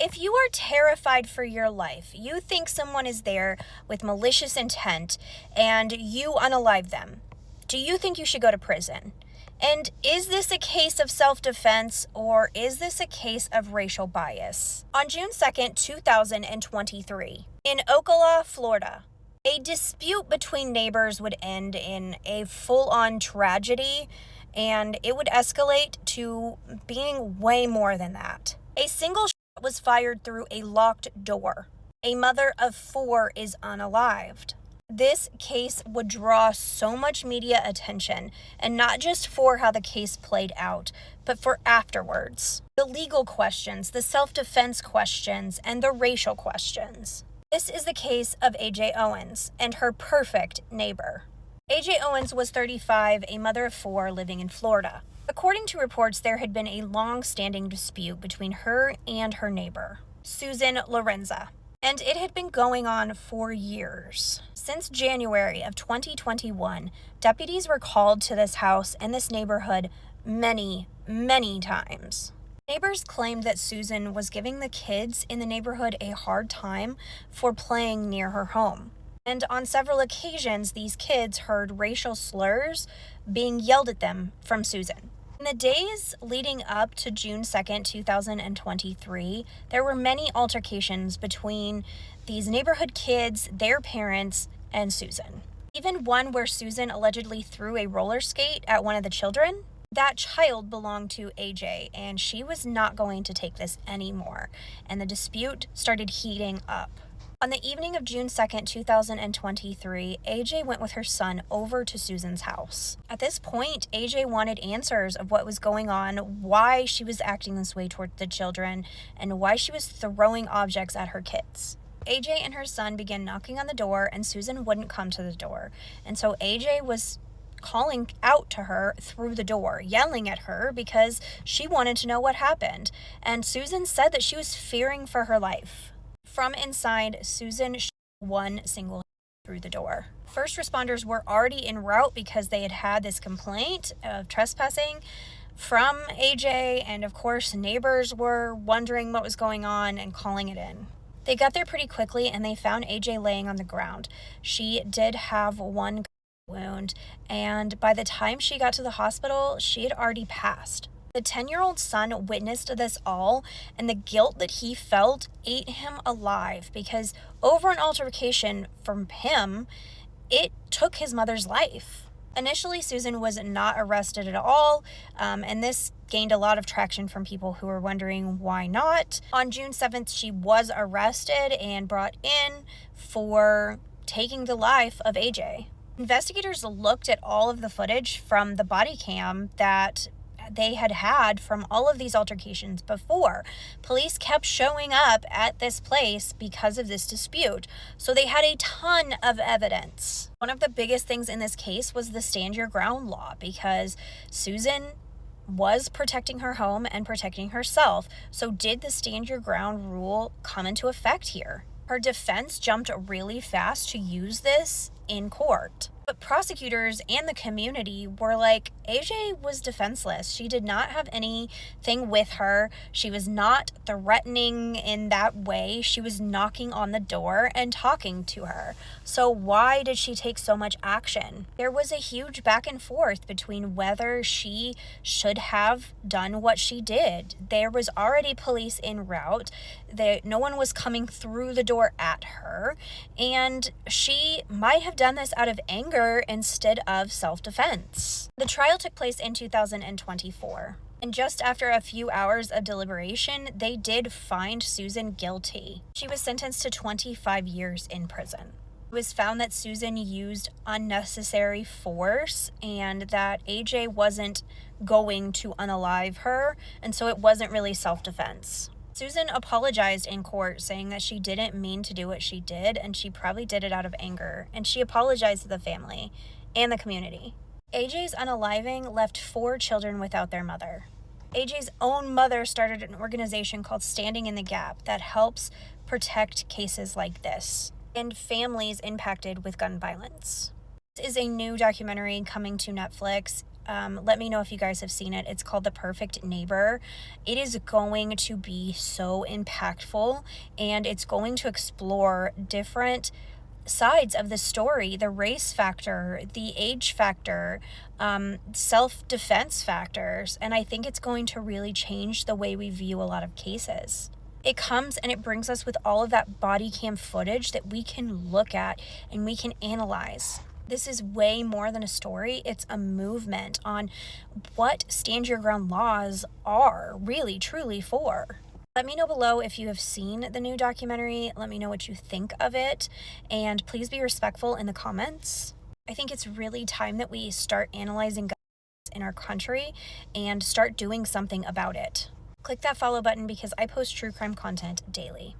If you are terrified for your life, you think someone is there with malicious intent, and you unalive them, do you think you should go to prison? And is this a case of self-defense, or is this a case of racial bias? On June 2nd, 2023, in Ocala, Florida, a dispute between neighbors would end in a full-on tragedy, and it would escalate to being way more than that. A single shot was fired through a locked door. A mother of 4 is unalived. This case would draw so much media attention, and not just for how the case played out, but for afterwards. The legal questions, the self-defense questions, and the racial questions. This is the case of A.J. Owens and her perfect neighbor. A.J. Owens was 35, a mother of 4 living in Florida. According to reports, there had been a long-standing dispute between her and her neighbor, Susan Lorenza, and it had been going on for years. Since January of 2021, deputies were called to this house and this neighborhood many times. Neighbors claimed that Susan was giving the kids in the neighborhood a hard time for playing near her home. And on several occasions, these kids heard racial slurs being yelled at them from Susan. In the days leading up to June 2nd, 2023, there were many altercations between these neighborhood kids, their parents, and Susan. Even one where Susan allegedly threw a roller skate at one of the children. That child belonged to AJ, and she was not going to take this anymore, and the dispute started heating up. On the evening of June 2nd, 2023, AJ went with her son over to Susan's house. At this point, AJ wanted answers of what was going on, why she was acting this way toward the children, and why she was throwing objects at her kids. AJ and her son began knocking on the door, and Susan wouldn't come to the door. And so AJ was calling out to her through the door, yelling at her because she wanted to know what happened. And Susan said that she was fearing for her life. From inside, Susan shot one single through the door. First responders were already en route because they had had this complaint of trespassing from AJ, and of course neighbors were wondering what was going on and calling it in. They got there pretty quickly and they found AJ laying on the ground. She did have one wound, and by the time she got to the hospital, she had already passed. The 10-year-old son witnessed this all, and the guilt that he felt ate him alive because over an altercation from him, it took his mother's life. Initially, Susan was not arrested at all, and this gained a lot of traction from people who were wondering why not. On June 7th, she was arrested and brought in for taking the life of AJ. Investigators looked at all of the footage from the body cam that they had from all of these altercations before. Police kept showing up at this place because of this dispute, so they had a ton of evidence. One of the biggest things in this case was the stand your ground law, because Susan was protecting her home and protecting herself. So did the stand your ground rule come into effect here? Her defense jumped really fast to use this in court. But prosecutors and the community were like, AJ was defenseless. She did not have anything with her. She was not threatening in that way. She was knocking on the door and talking to her. So why did she take so much action? There was a huge back and forth between whether she should have done what she did. There was already police en route. No one was coming through the door at her, and she might have done this out of anger instead of self-defense. The trial took place in 2024, and just after a few hours of deliberation, they did find Susan guilty. She was sentenced to 25 years in prison. It was found that Susan used unnecessary force and that AJ wasn't going to unalive her, and so it wasn't really self-defense. Susan apologized in court, saying that she didn't mean to do what she did, and she probably did it out of anger, and she apologized to the family and the community. AJ's unaliving left 4 children without their mother. AJ's own mother started an organization called Standing in the Gap that helps protect cases like this and families impacted with gun violence. This is a new documentary coming to Netflix. Let me know if you guys have seen it. It's called The Perfect Neighbor. It is going to be so impactful, and it's going to explore different sides of the story, the race factor, the age factor, self-defense factors, and I think it's going to really change the way we view a lot of cases. It comes and it brings us with all of that body cam footage that we can look at and we can analyze. This is way more than a story. It's a movement on what stand your ground laws are really truly for. Let me know below if you have seen the new documentary. Let me know what you think of it, and please be respectful in the comments. I think it's really time that we start analyzing guns in our country and start doing something about it. Click that follow button because I post true crime content daily.